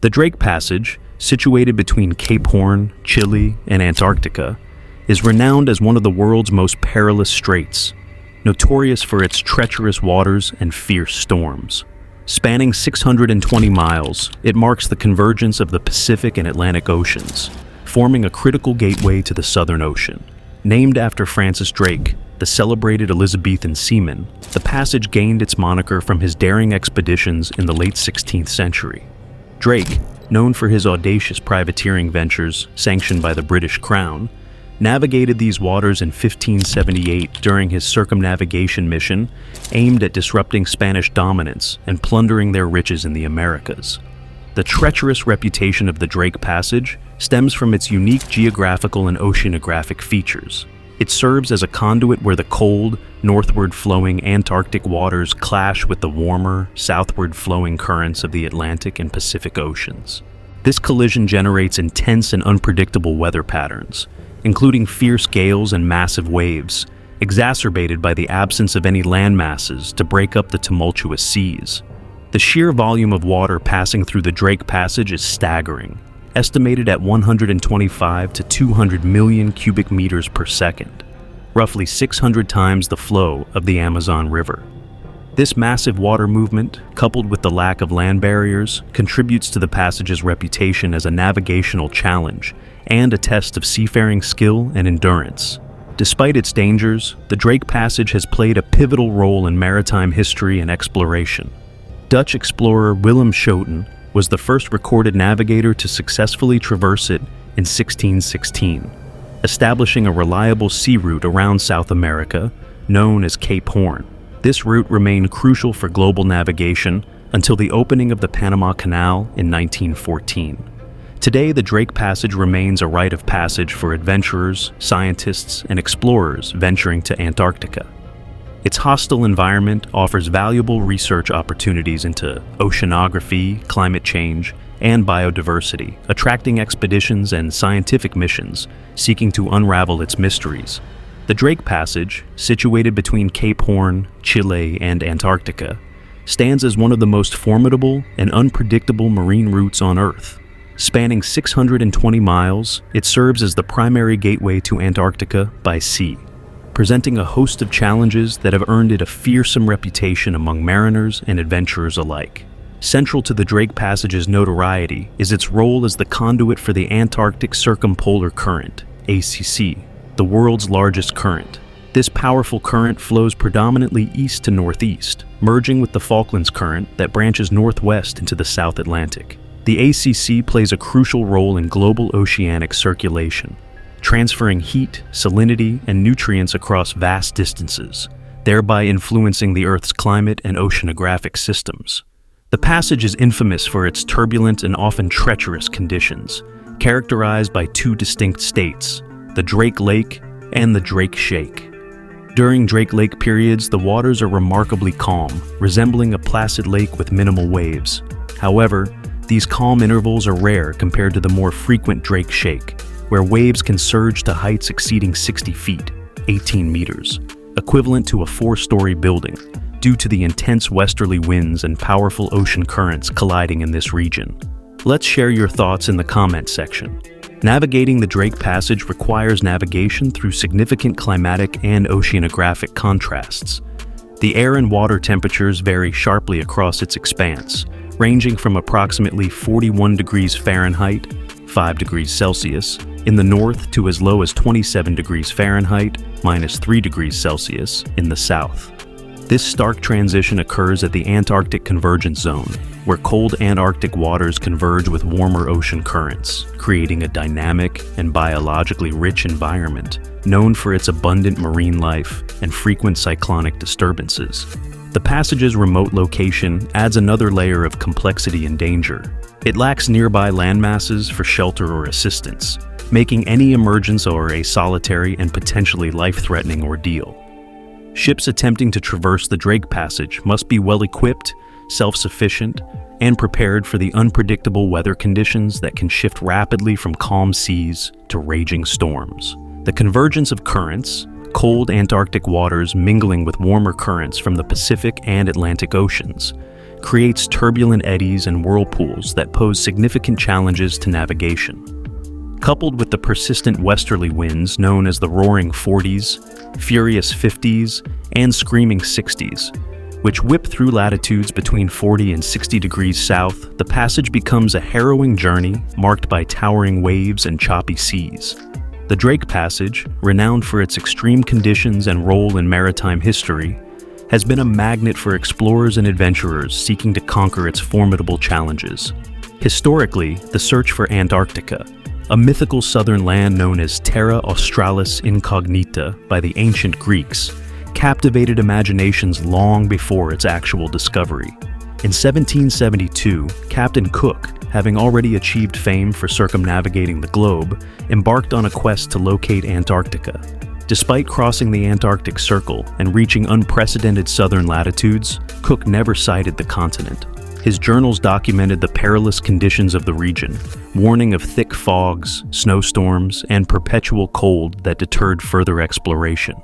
The Drake Passage, situated between Cape Horn, Chile, and Antarctica, is renowned as one of the world's most perilous straits, notorious for its treacherous waters and fierce storms. Spanning 620 miles, it marks the convergence of the Pacific and Atlantic Oceans, forming a critical gateway to the Southern Ocean. Named after Francis Drake, the celebrated Elizabethan seaman, the passage gained its moniker from his daring expeditions in the late 16th century. Drake, known for his audacious privateering ventures sanctioned by the British Crown, navigated these waters in 1578 during his circumnavigation mission aimed at disrupting Spanish dominance and plundering their riches in the Americas. The treacherous reputation of the Drake Passage stems from its unique geographical and oceanographic features. It serves as a conduit where the cold, northward-flowing Antarctic waters clash with the warmer, southward-flowing currents of the Atlantic and Pacific Oceans. This collision generates intense and unpredictable weather patterns, including fierce gales and massive waves, exacerbated by the absence of any land masses to break up the tumultuous seas. The sheer volume of water passing through the Drake Passage is staggering, estimated at 125 to 200 million cubic meters per second, roughly 600 times the flow of the Amazon River. This massive water movement, coupled with the lack of land barriers, contributes to the passage's reputation as a navigational challenge and a test of seafaring skill and endurance. Despite its dangers, the Drake Passage has played a pivotal role in maritime history and exploration. Dutch explorer Willem Schouten was the first recorded navigator to successfully traverse it in 1616, establishing a reliable sea route around South America, known as Cape Horn. This route remained crucial for global navigation until the opening of the Panama Canal in 1914. Today, the Drake Passage remains a rite of passage for adventurers, scientists, and explorers venturing to Antarctica. Its hostile environment offers valuable research opportunities into oceanography, climate change, and biodiversity, attracting expeditions and scientific missions seeking to unravel its mysteries. The Drake Passage, situated between Cape Horn, Chile, and Antarctica, stands as one of the most formidable and unpredictable marine routes on Earth. Spanning 620 miles, it serves as the primary gateway to Antarctica by sea, presenting a host of challenges that have earned it a fearsome reputation among mariners and adventurers alike. Central to the Drake Passage's notoriety is its role as the conduit for the Antarctic Circumpolar Current, ACC, the world's largest current. This powerful current flows predominantly east to northeast, merging with the Falklands Current that branches northwest into the South Atlantic. The ACC plays a crucial role in global oceanic circulation, transferring heat, salinity, and nutrients across vast distances, thereby influencing the Earth's climate and oceanographic systems. The passage is infamous for its turbulent and often treacherous conditions, characterized by two distinct states, the Drake Lake and the Drake Shake. During Drake Lake periods, the waters are remarkably calm, resembling a placid lake with minimal waves. However, these calm intervals are rare compared to the more frequent Drake Shake, where waves can surge to heights exceeding 60 feet, 18 meters, equivalent to a 4-story building, due to the intense westerly winds and powerful ocean currents colliding in this region. Let's share your thoughts in the comment section. Navigating the Drake Passage requires navigation through significant climatic and oceanographic contrasts. The air and water temperatures vary sharply across its expanse, ranging from approximately 41 degrees Fahrenheit, 5 degrees Celsius, in the north to as low as 27 degrees Fahrenheit, -3 degrees Celsius, in the south. This stark transition occurs at the Antarctic Convergence Zone, where cold Antarctic waters converge with warmer ocean currents, creating a dynamic and biologically rich environment known for its abundant marine life and frequent cyclonic disturbances. The passage's remote location adds another layer of complexity and danger. It lacks nearby landmasses for shelter or assistance, making any emergence or a solitary and potentially life-threatening ordeal. Ships attempting to traverse the Drake Passage must be well-equipped, self-sufficient, and prepared for the unpredictable weather conditions that can shift rapidly from calm seas to raging storms. The convergence of currents, cold Antarctic waters mingling with warmer currents from the Pacific and Atlantic Oceans, creates turbulent eddies and whirlpools that pose significant challenges to navigation. Coupled with the persistent westerly winds known as the roaring 40s, furious 50s, and screaming 60s, which whip through latitudes between 40 and 60 degrees south, the passage becomes a harrowing journey marked by towering waves and choppy seas. The Drake Passage, renowned for its extreme conditions and role in maritime history, has been a magnet for explorers and adventurers seeking to conquer its formidable challenges. Historically, the search for Antarctica, a mythical southern land known as Terra Australis Incognita by the ancient Greeks, captivated imaginations long before its actual discovery. In 1772, Captain Cook, having already achieved fame for circumnavigating the globe, embarked on a quest to locate Antarctica. Despite crossing the Antarctic Circle and reaching unprecedented southern latitudes, Cook never sighted the continent. His journals documented the perilous conditions of the region, warning of thick fogs, snowstorms, and perpetual cold that deterred further exploration.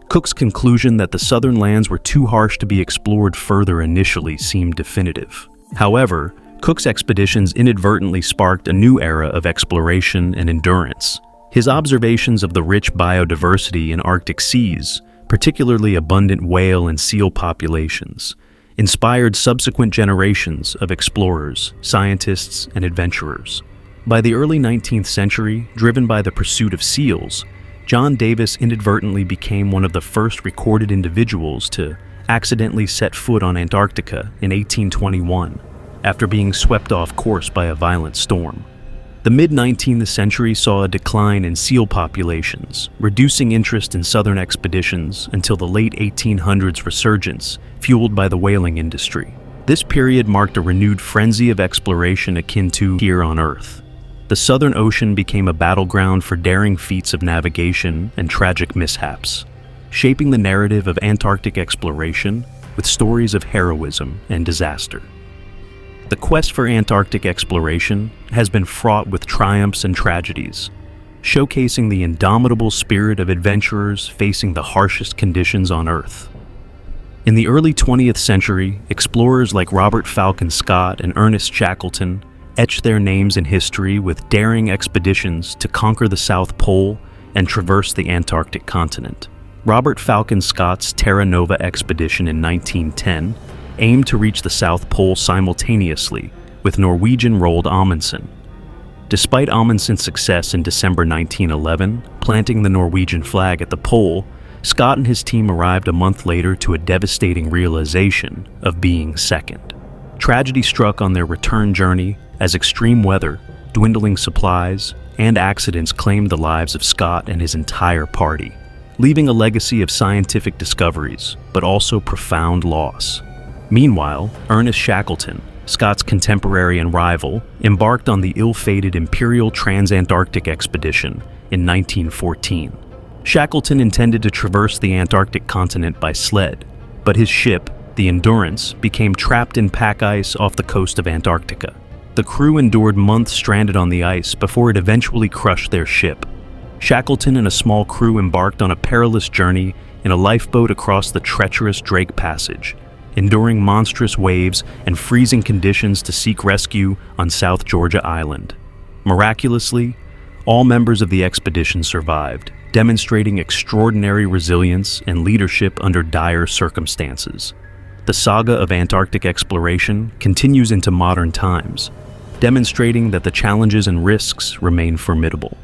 Cook's conclusion that the southern lands were too harsh to be explored further initially seemed definitive. However, Cook's expeditions inadvertently sparked a new era of exploration and endurance. His observations of the rich biodiversity in Arctic seas, particularly abundant whale and seal populations, inspired subsequent generations of explorers, scientists, and adventurers. By the early 19th century, driven by the pursuit of seals, John Davis inadvertently became one of the first recorded individuals to accidentally set foot on Antarctica in 1821, after being swept off course by a violent storm. The mid-19th century saw a decline in seal populations, reducing interest in southern expeditions until the late 1800s resurgence, fueled by the whaling industry. This period marked a renewed frenzy of exploration akin to here on Earth. The Southern Ocean became a battleground for daring feats of navigation and tragic mishaps, shaping the narrative of Antarctic exploration with stories of heroism and disaster. The quest for Antarctic exploration has been fraught with triumphs and tragedies, showcasing the indomitable spirit of adventurers facing the harshest conditions on Earth. In the early 20th century, explorers like Robert Falcon Scott and Ernest Shackleton etched their names in history with daring expeditions to conquer the South Pole and traverse the Antarctic continent. Robert Falcon Scott's Terra Nova expedition in 1910 aimed to reach the South Pole simultaneously with Norwegian Roald Amundsen. Despite Amundsen's success in December 1911, planting the Norwegian flag at the pole, Scott and his team arrived a month later to a devastating realization of being second. Tragedy struck on their return journey as extreme weather, dwindling supplies, and accidents claimed the lives of Scott and his entire party, leaving a legacy of scientific discoveries, but also profound loss. Meanwhile, Ernest Shackleton, Scott's contemporary and rival, embarked on the ill-fated Imperial Transantarctic Expedition in 1914. Shackleton intended to traverse the Antarctic continent by sled, but his ship, the Endurance, became trapped in pack ice off the coast of Antarctica. The crew endured months stranded on the ice before it eventually crushed their ship. Shackleton and a small crew embarked on a perilous journey in a lifeboat across the treacherous Drake Passage, enduring monstrous waves and freezing conditions to seek rescue on South Georgia Island. Miraculously, all members of the expedition survived, demonstrating extraordinary resilience and leadership under dire circumstances. The saga of Antarctic exploration continues into modern times, demonstrating that the challenges and risks remain formidable.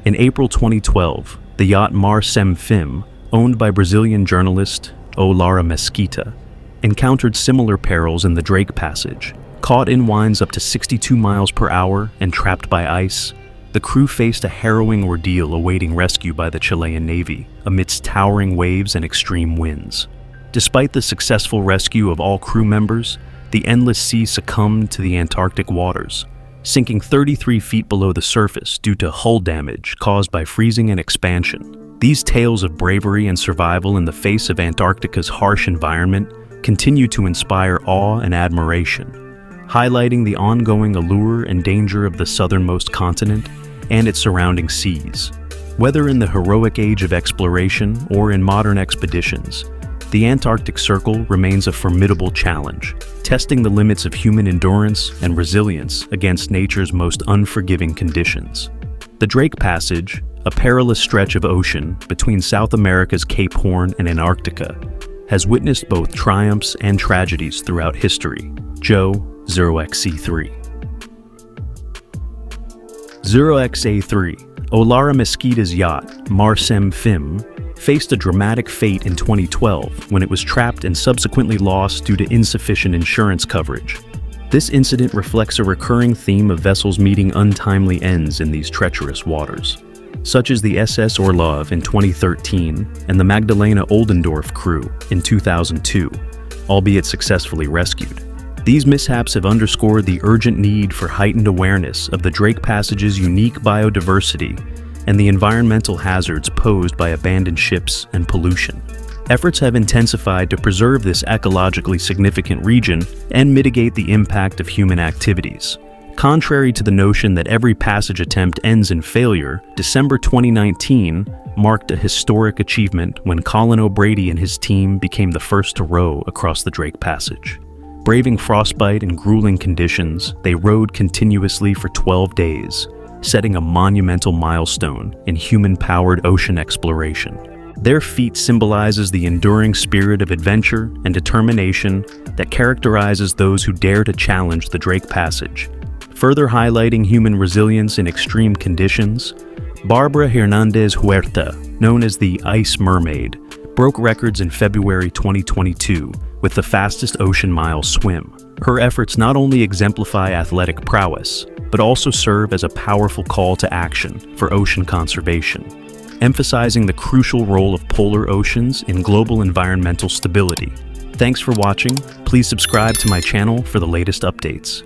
In April 2012, the yacht Mar Sem Fim, owned by Brazilian journalist Olara Mesquita, encountered similar perils in the Drake Passage. Caught in winds up to 62 miles per hour and trapped by ice, the crew faced a harrowing ordeal awaiting rescue by the Chilean Navy amidst towering waves and extreme winds. Despite the successful rescue of all crew members, the endless sea succumbed to the Antarctic waters, sinking 33 feet below the surface due to hull damage caused by freezing and expansion. These tales of bravery and survival in the face of Antarctica's harsh environment continue to inspire awe and admiration, highlighting the ongoing allure and danger of the southernmost continent and its surrounding seas. Whether in the heroic age of exploration or in modern expeditions, the Antarctic Circle remains a formidable challenge, testing the limits of human endurance and resilience against nature's most unforgiving conditions. The Drake Passage, a perilous stretch of ocean between South America's Cape Horn and Antarctica, has witnessed both triumphs and tragedies throughout history. Joe 0xC3. 0xA3, Olara Mesquita's yacht, Marsem Fim, faced a dramatic fate in 2012 when it was trapped and subsequently lost due to insufficient insurance coverage. This incident reflects a recurring theme of vessels meeting untimely ends in these treacherous waters, such as the SS Orlov in 2013 and the Magdalena Oldendorf crew in 2002, albeit successfully rescued. These mishaps have underscored the urgent need for heightened awareness of the Drake Passage's unique biodiversity and the environmental hazards posed by abandoned ships and pollution. Efforts have intensified to preserve this ecologically significant region and mitigate the impact of human activities. Contrary to the notion that every passage attempt ends in failure, December 2019 marked a historic achievement when Colin O'Brady and his team became the first to row across the Drake Passage. Braving frostbite and grueling conditions, they rowed continuously for 12 days, setting a monumental milestone in human-powered ocean exploration. Their feat symbolizes the enduring spirit of adventure and determination that characterizes those who dare to challenge the Drake Passage. Further highlighting human resilience in extreme conditions, Barbara Hernandez Huerta, known as the Ice Mermaid, broke records in February 2022 with the fastest ocean mile swim. Her efforts not only exemplify athletic prowess, but also serve as a powerful call to action for ocean conservation, emphasizing the crucial role of polar oceans in global environmental stability. Thanks for watching. Please subscribe to my channel for the latest updates.